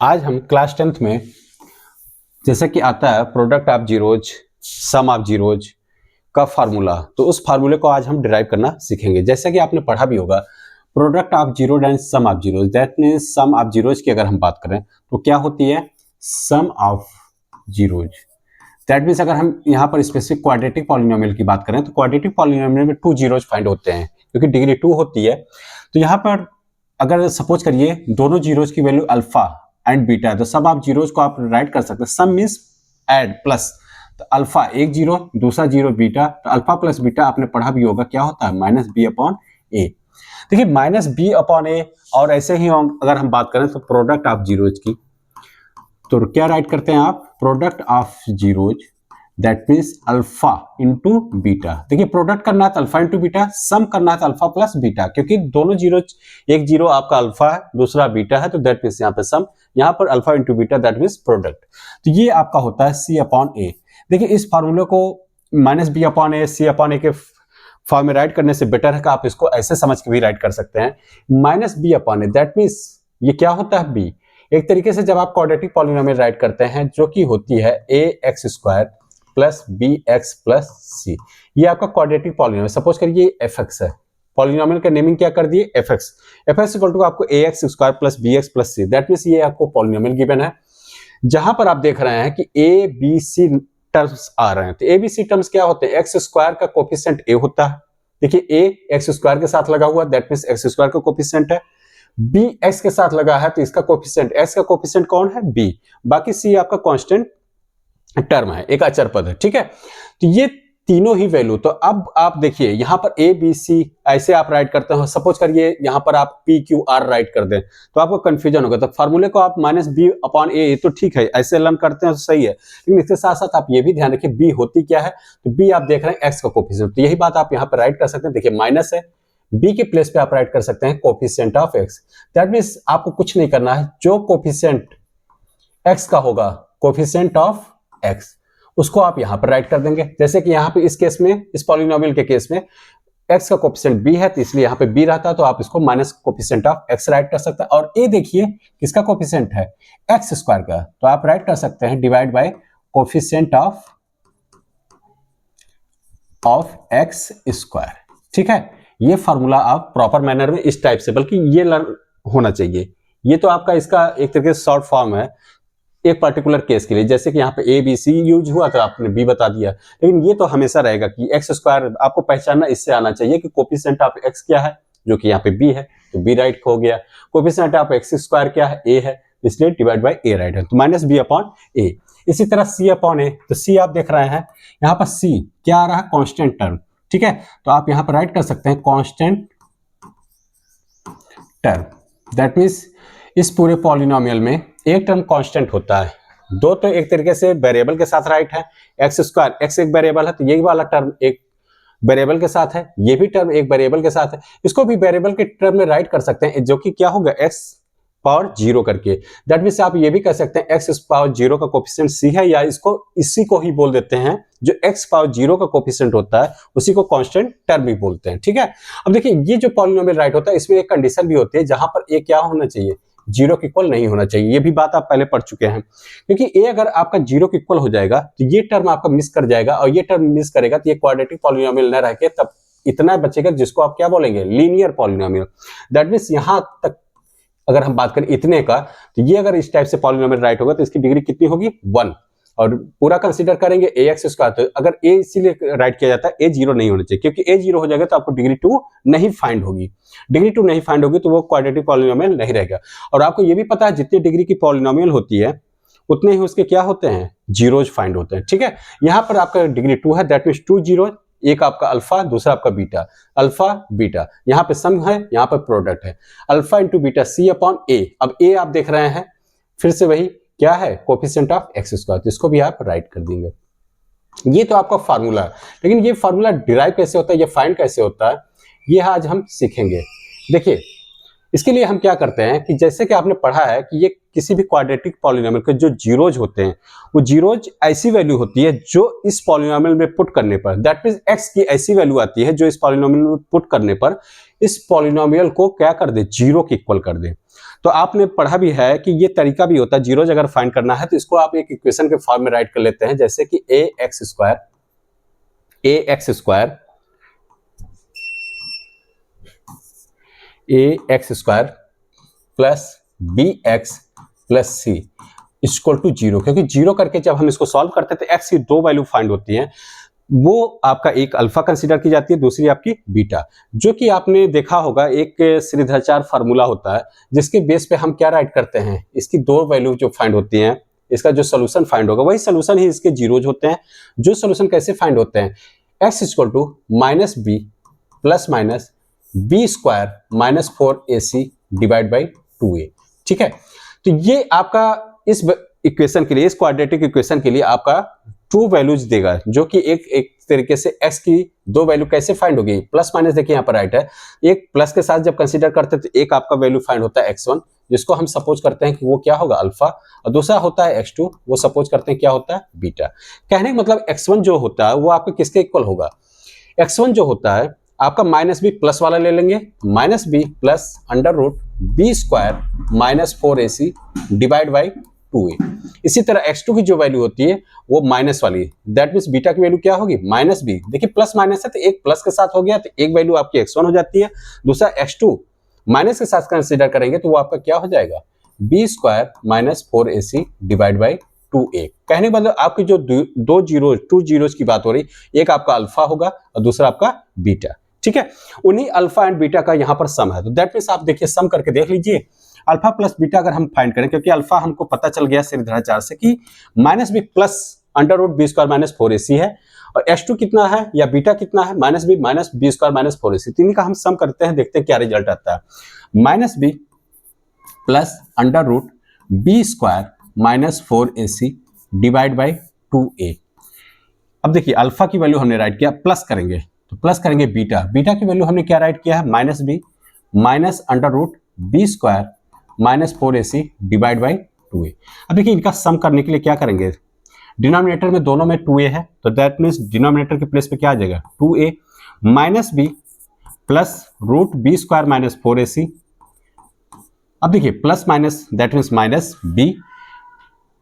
आज हम class 10th में जैसे कि आता है product of zeros, sum of zeros का फार्मूला, तो उस फार्मूले को आज हम डिराइव करना सीखेंगे। जैसा कि आपने पढ़ा भी होगा, product of zero and sum of zeros, that means sum of zeros की अगर हम बात करें तो क्या होती है, sum of zeros. That means अगर हम यहाँ पर स्पेसिफिक क्वाड्रेटिक पॉलिनोमियल की बात करें तो क्वाड्रेटिक पॉलिनोमियल में 2 जीरोज फाइंड होते हैं क्योंकि डिग्री 2 होती है। तो यहाँ पर अगर सपोज करिए दोनों जीरोज की वैल्यू अल्फा एंड बीटा है तो सम ऑफ जीरोज को आप राइट कर सकते हैं। सम मीन्स ऐड प्लस, तो अल्फा एक जीरो, दूसरा जीरो बीटा, तो अल्फा प्लस बीटा आपने पढ़ा भी होगा क्या होता है, माइनस बी अपॉन ए। देखिए माइनस बी अपॉन ए, और ऐसे ही अगर हम बात करें तो प्रोडक्ट ऑफ जीरोज की, तो क्या राइट करते हैं आप, product of zeros that means alpha into beta. देखिए प्रोडक्ट करना है तो अल्फा इंटू बीटा, सम करना है तो अल्फा प्लस बीटा, क्योंकि दोनों जीरो, एक जीरो आपका अल्फा है दूसरा बीटा है, तो दैट मीन्स यहाँ पे सम, यहाँ पर alpha into beta that means product. तो ये आपका होता है सी अपॉन ए। देखिए इस फार्मूले को माइनस बी अपॉन ए सी अपॉन ए के फॉर्म में राइट करने से बेटर है कि आप इसको ऐसे समझ के भी राइट कर सकते हैं, minus B upon A, that means ये क्या होता है, बी। एक तरीके से जब आप क्वाड्रेटिक पॉलिनोमियल राइट करते हैं जो कि होती है A X square plus B X plus C, ये आपका क्वाड्रेटिक पॉलिनोमियल। सपोज करिए एफ एक्स है, पॉलिनोमियल का नेमिंग क्या कर दिए, F X. F X equal to आपको A X square plus B X plus C, that means ये आपको पॉलिनोमियल गिवन है, जहां पर आप देख रहे हैं कि ए बी सी टर्म्स आ रहे हैं। तो ए बी सी टर्म्स क्या होते हैं, एक्स स्क्वायर का कोफिशिएंट ए होता है। देखिए ए एक्स स्क्वायर के साथ लगा हुआ, दैट मीन्स एक्स स्क्वायर का कोफिशिएंट है। बी एक्स के साथ लगा है तो इसका कोफिशिएंट, एक्स का कोफिशिएंट कौन है, बी। बाकी सी आपका कांस्टेंट टर्म है, एक अचर पद है, ठीक है। तो ये तीनों ही वैल्यू, तो अब आप देखिए यहां पर ए बी सी ऐसे आप राइट करते हो। सपोज करिए यहां पर आप पी क्यू आर राइट कर दें तो आपको कंफ्यूजन होगा, तो फार्मूले को आप माइनस बी अपॉन ए, तो ठीक है ऐसे लर्न करते हैं तो सही है, लेकिन इसके साथ साथ आप ये भी ध्यान रखिए बी होती क्या है, तो बी आप देख रहे हैं एक्स का कोफिशिएंट, तो यही बात आप यहाँ पर राइट कर सकते हैं। देखिए माइनस है, बी के प्लेस पे आप राइट कर सकते हैं coefficient of x, that means आपको कुछ नहीं करना है, जो कोफिशिएंट एक्स का होगा, कोफिशिएंट ऑफ एक्स, उसको आप यहां पर राइट कर देंगे। जैसे कि यहां पे इस केस में, इस पॉलिनोमियल के केस में एक्स का कोफिशिएंट बी है तो इसलिए यहां पे बी रहता है, तो आप इसको minus coefficient of x right कर सकते हैं। और ए देखिए किसका कोफिशिएंट है, एक्स स्क्वायर का, तो आप राइट कर सकते हैं divide by coefficient of x square, ठीक है। ये फार्मूला आप प्रॉपर मैनर में इस टाइप से, बल्कि ये लर्न होना चाहिए। ये तो आपका इसका एक तरीके से शॉर्ट फॉर्म है एक पर्टिकुलर केस के लिए, जैसे कि यहाँ पे ए बी सी यूज हुआ तो आपने बी बता दिया, लेकिन ये तो हमेशा रहेगा कि एक्स स्क्वायर आपको पहचानना इससे आना चाहिए कि कोफिशिएंट ऑफ एक्स क्या है, जो कि यहाँ पे बी है तो बी राइट हो गया। कोफिशिएंट ऑफ एक्स स्क्वायर क्या है, ए है, इसलिए डिवाइड बाय ए राइट है, तो माइनस बी अपॉन ए। इसी तरह सी अपॉन ए, तो सी आप देख रहे हैं यहाँ पर सी क्या आ रहा है, कॉन्स्टेंट टर्म, ठीक है। तो आप यहाँ पर राइट कर सकते हैं कॉन्स्टेंट टर्म, दैट मीन्स इस पूरे पॉलिनोमियल में एक टर्म कांस्टेंट होता है, दो तो एक तरीके से वेरिएबल के साथ राइट है, एक्स स्क्वायर, एक्स एक वेरिएबल है तो यही वाला टर्म एक वेरिएबल के साथ है, ये भी टर्म एक वेरिएबल के साथ है, इसको भी वेरिएबल के टर्म में राइट कर सकते हैं, जो कि क्या होगा, एक्स पावर जीरो करके। दैट मीन्स आप ये भी कह सकते हैं एक्स पावर जीरो का कोफिशिएंट सी है, या इसको इसी को ही बोल देते हैं, जो एक्स पावर जीरो का कोफिशिएंट होता है उसी को कांस्टेंट टर्म भी बोलते हैं, ठीक है। अब देखिए ये जो पॉलिनोमियल राइट होता है इसमें एक कंडीशन भी होती है जहां पर ए क्या होना चाहिए, जीरो के इक्वल नहीं होना चाहिए। ये भी बात आप पहले पढ़ चुके हैं, क्योंकि ए अगर आपका जीरो के इक्वल हो जाएगा तो ये टर्म आपका मिस कर जाएगा, और ये टर्म मिस करेगा तो ये क्वाड्रेटिक पॉलिनोमियल न रह के तब इतना बचेगा जिसको आप क्या बोलेंगे, लीनियर पॉलिनोमियल। दैट मीन्स यहां तक अगर हम बात करें इतने का, तो ये अगर इस टाइप से पॉलिनोमियल राइट होगा तो इसकी डिग्री कितनी होगी, 1, और पूरा कंसीडर करेंगे ए एक्स स्क्वायर, तो अगर ए इसीलिए राइट किया जाता है ए जीरो नहीं होना चाहिए, क्योंकि ए जीरो हो जाएगा तो आपको डिग्री 2 नहीं फाइंड होगी, डिग्री 2 नहीं फाइंड होगी तो वो क्वाड्रेटिक पॉलिनोमियल नहीं रहेगा। और आपको ये भी पता है जितनी डिग्री की पॉलिनोमियल होती है उतने ही उसके क्या होते हैं, जीरोज फाइंड होते हैं, ठीक है। यहाँ पर आपका डिग्री 2 है, दैट मीन्स 2 जीरो, एक आपका अल्फा दूसरा आपका बीटा, अल्फा बीटा, यहाँ पे सम है यहाँ पर प्रोडक्ट है, अल्फा इंटू बीटा सी अपॉन ए। अब ए आप देख रहे हैं फिर से वही क्या है, कोफिशिएंट ऑफ एक्स स्क्वायर, तो इसको भी आप राइट कर देंगे। ये तो आपका फार्मूला है, लेकिन ये फार्मूला डिराइव कैसे होता है, ये फाइंड कैसे होता है, ये आज हम सीखेंगे। देखिए इसके लिए हम क्या करते हैं कि जैसे कि आपने पढ़ा है कि ये किसी भी क्वाड्रेटिक पॉलिनोमियल के जो जीरोज होते हैं वो जीरोज ऐसी वैल्यू होती है जो इस पॉलिनोमियल में पुट करने पर, दैट मींस एक्स की ऐसी वैल्यू आती है जो इस पॉलिनोमियल में पुट करने पर इस पॉलिनोमियल को क्या कर दे, जीरो के इक्वल कर दे। तो आपने पढ़ा भी है कि ये तरीका भी होता है, जीरोज अगर फाइंड करना है तो इसको आप एक इक्वेशन के फॉर्म में राइट कर लेते हैं, जैसे कि A X square plus B X plus C equal to zero, क्योंकि जीरो करके जब हम इसको सॉल्व करते हैं तो एक्स की दो वैल्यू फाइंड होती हैं, वो आपका एक अल्फा कंसीडर की जाती है, दूसरी आपकी बीटा। जो कि आपने देखा होगा एक श्रीधराचार्य फार्मूला होता है जिसके बेस पे हम क्या राइट करते हैं, इसकी दो वैल्यू जो फाइंड होती हैं, इसका जो सोल्यूशन फाइंड होगा वही सोल्यूशन ही इसके जीरोज होते हैं। जो सोल्यूशन कैसे फाइंड होते हैं, X equal to minus B plus minus B square minus 4ac divide by 2a। ठीक है, तो ये आपका इस इक्वेशन के लिए, इस क्वाड्रेटिक इक्वेशन के लिए आपका टू वैल्यूज देगा, जो कि एक तरीके से x की दो वैल्यू कैसे फाइंड होगी, प्लस माइनस देखिए यहाँ पर राइट है, एक प्लस के साथ जब कंसीडर करते हैं तो एक आपका वैल्यू फाइंड होता है x1, जिसको हम सपोज करते हैं कि वो क्या होगा अल्फा, और दूसरा होता है x2, वो सपोज करते हैं क्या होता है बीटा। कहने का मतलब x1 जो होता है वो आपका किसके इक्वल होगा, x1 जो होता है आपका माइनस बी प्लस वाला ले लेंगे, minus B plus under root B square minus 4ac divide by 2a। इसी तरह x2 की जो वैल्यू होती है वो माइनस वाली, दैट मीन्स बीटा की वैल्यू क्या होगी माइनस बी। देखिए प्लस माइनस है तो एक प्लस के साथ हो गया तो एक वैल्यू आपकी x1 हो जाती है, दूसरा x2 माइनस के साथ कंसीडर करेंगे तो वो आपका क्या हो जाएगा B square minus 4ac divide by 2a। कहने का मतलब आपकी जो टू जीरोज की बात हो रही, एक आपका अल्फा होगा और दूसरा आपका बीटा। ठीक है, उन्हीं अल्फा एंड बीटा का यहाँ पर सम है, तो दैट मीन्स आप देखिए सम करके देख लीजिए, अल्फा प्लस बीटा अगर हम फाइंड करें, क्योंकि अल्फा हमको पता चल गया श्रीधराचार्य से कि minus B plus under root B square minus 4ac है, और x2 कितना है या बीटा कितना है minus B square minus 4ac, तीन का हम सम करते हैं, देखते हैं क्या रिजल्ट आता है। Minus B plus under root B square minus 4ac divide by 2a। अब देखिए अल्फा की वैल्यू हमने राइट किया, प्लस करेंगे तो प्लस करेंगे बीटा की वैल्यू हमने क्या राइट किया है minus B minus under root B square minus 4ac divide by 2a। अब देखिए इनका सम करने के लिए क्या करेंगे, डिनोमिनेटर में दोनों में 2a है, तो दैट मीन्स डिनोमिनेटर के प्लेस पे क्या आ जाएगा 2a minus B plus root B square minus 4ac। अब देखिए plus minus that means minus B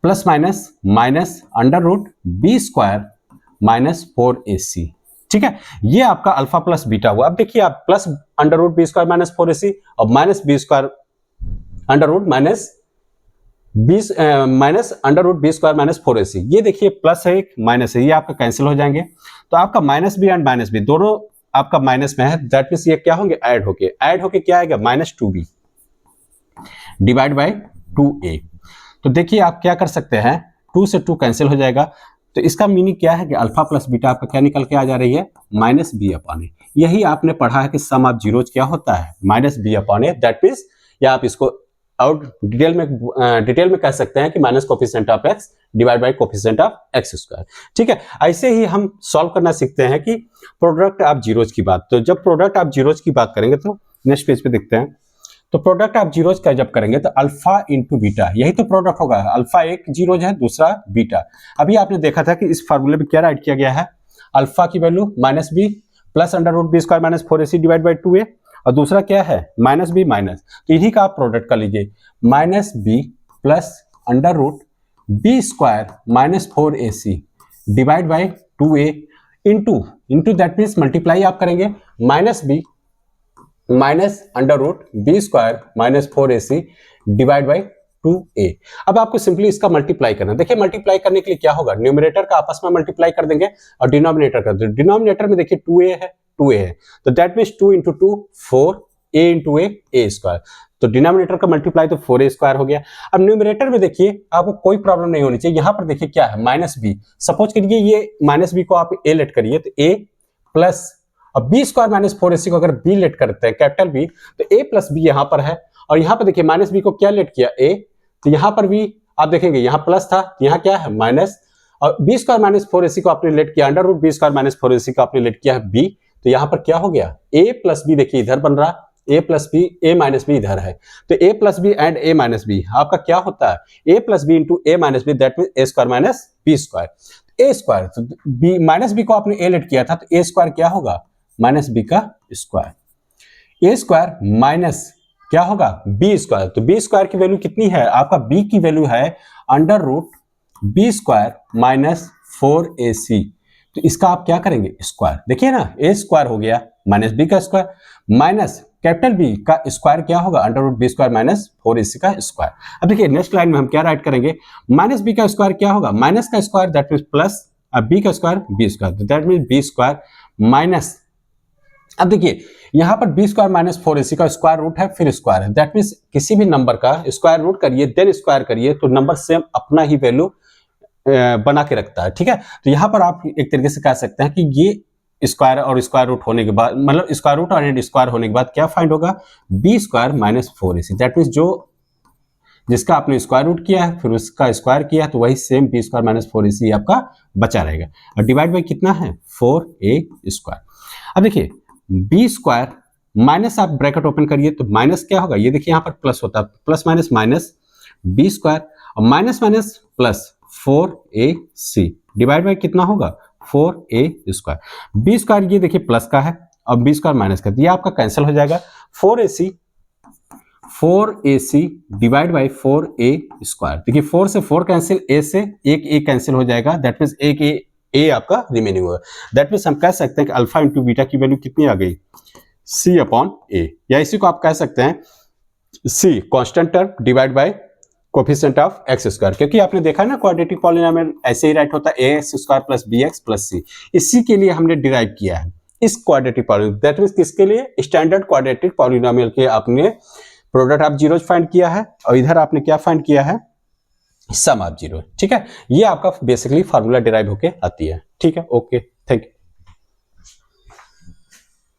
plus minus minus under root B square minus 4ac। ठीक है, ये आपका अल्फा प्लस बीटा हुआ। अब देखिए आप plus under root B square minus 4ac और minus B square under root minus under root B square minus 4ac, ये देखिए प्लस है एक माइनस है, ये आपका कैंसिल हो जाएंगे, तो आपका minus B and minus B दोनों आपका माइनस में है, दैट मीन्स ये क्या होंगे ऐड होके क्या आएगा minus 2b divide by 2a। तो देखिए आप क्या कर सकते हैं, 2 से 2 कैंसिल हो जाएगा, तो इसका मीनिंग क्या है कि अल्फा प्लस बीटा आपका क्या निकल के आ जा रही है माइनस बी अपॉन ए। यही आपने पढ़ा है कि सम ऑफ जीरोज क्या होता है minus B upon A, that means या आप इसको और डिटेल में कह सकते हैं कि minus coefficient of x divide by coefficient of x square. ठीक है, ऐसे ही हम सॉल्व करना सीखते हैं कि प्रोडक्ट ऑफ जीरोज की बात, तो जब प्रोडक्ट ऑफ जीरोज की बात करेंगे तो नेक्स्ट पेज पे देखते हैं, तो प्रोडक्ट ऑफ जीरोज का जब करेंगे तो अल्फा इंटू बीटा, यही तो प्रोडक्ट होगा, अल्फा एक जीरोज है दूसरा बीटा। अभी आपने देखा था कि इस फार्मूले में क्या राइट किया गया है, अल्फा की value minus B plus under root B square minus 4ac divide by 2a, और दूसरा क्या है माइनस बी माइनस, तो इन्हीं का आप प्रोडक्ट कर लीजिए, minus B plus under root B square minus 4ac divide by 2a into that means multiply आप करेंगे minus B minus under root B square minus 4ac divide by 2a। अब आपको सिंपली इसका मल्टीप्लाई करना है। देखिए मल्टीप्लाई करने के लिए क्या होगा, न्यूमरेटर का आपस में मल्टीप्लाई कर देंगे और डिनोमिनेटर का, डिनोमिनेटर में देखिए 2a है तो that means 2 into 2 4a into a square, तो डिनोमिनेटर का मल्टीप्लाई तो 4a स्क्वायर हो गया। अब न्यूमरेटर में देखिए आपको कोई प्रॉब्लम नहीं होनी चाहिए, यहाँ पर देखिए क्या है माइनस बी, सपोज करिए ये माइनस बी को आप a लेट करिए तो a प्लस, अब बी स्क्वायर माइनस 4ac को अगर बी लेट करते हैं कैपिटल बी तो a प्लस बी यहाँ पर है, और यहाँ पर देखिए माइनस बी को क्या लेट किया a, तो यहाँ पर भी आप देखेंगे यहाँ प्लस था, यहाँ क्या है माइनस, और बी स्क्वायर माइनस 4ac को आपने लेट किया under root B square minus 4ac को आपने लेट किया है b, तो यहाँ पर क्या हो गया a प्लस बी, देखिए इधर बन रहा a plus B, a minus B इधर है, तो a plus B and a minus B आपका क्या होता है a plus B into a minus B, that mean a square minus B square, a square, तो b माइनस बी को आपने a लेट किया था तो a स्क्वायर क्या होगा माइनस बी का स्क्वायर, a स्क्वायर माइनस क्या होगा बी स्क्वायर। तो बी स्क्वायर की वैल्यू कितनी है आपका, बी की वैल्यू है under root B square minus 4ac। तो इसका आप क्या करेंगे स्क्वायर, देखिए ना ए स्क्वायर हो गया माइनस बी का स्क्वायर माइनस कैपिटल बी का स्क्वायर क्या होगा under root B square minus 4ac का स्क्वायर। अब देखिए नेक्स्ट लाइन में हम क्या राइट करेंगे, माइनस बी का स्क्वायर क्या होगा माइनस का square that mean plus B का square B square, that mean B square minus, अब देखिए यहां पर बी स्क्वायर माइनस 4ac का स्क्वायर रूट है फिर स्क्वायर है, दैट मीन्स किसी भी नंबर का स्क्वायर रूट करिए देन स्क्वायर करिए तो नंबर सेम अपना ही वैल्यू बना के रखता है, ठीक है। तो यहां पर आप एक तरीके से कह सकते हैं कि ये स्क्वायर और स्क्वायर रूट होने के बाद मतलब स्क्वायर रूट और स्क्वायर होने के बाद क्या फाइंड होगा B square minus 4ac, that means जो जिसका आपने स्क्वायर रूट किया है फिर उसका स्क्वायर किया है तो वही same B square minus 4ac आपका बचा रहेगा और डिवाइड बाई कितना है 4a स्क्वायर। अब देखिए बी स्क्वायर माइनस आप ब्रैकेट ओपन करिए तो माइनस क्या होगा, ये देखिए यहाँ पर प्लस होता है plus minus minus B square और minus minus plus 4ac divide by कितना होगा 4a स्क्वायर। बी स्क्वायर ये देखिए प्लस का है और बी स्क्वायर माइनस का, ये आपका कैंसिल हो जाएगा 4ac divide by 4a square. देखिए 4 से 4 कैंसिल, a से एक a कैंसिल हो जाएगा दैट मीन्स एक a आपका रिमेनिंग होगा, दैट मीन्स हम कह सकते हैं कि अल्फा इंटू बीटा की वैल्यू कितनी आ गई c अपॉन a, या इसी को आप कह सकते हैं c constant term divide by coefficient of x square, क्योंकि आपने देखा ना क्वाड्रेटिक पॉलिनोमियल ऐसे ही राइट होता है ax square plus bx plus c, इसी के लिए हमने डिराइव किया है इस क्वाड्रेटिक पॉलिनोमियल, दैट मींस किसके लिए स्टैंडर्ड क्वाड्रेटिक पॉलिनोमियल के आपने प्रोडक्ट ऑफ जीरोज फाइंड किया है और इधर आपने क्या फाइंड किया है सम ऑफ जीरो, ठीक है। ये आपका बेसिकली फार्मूला डिराइव होके आती है, ठीक है। Okay thank you.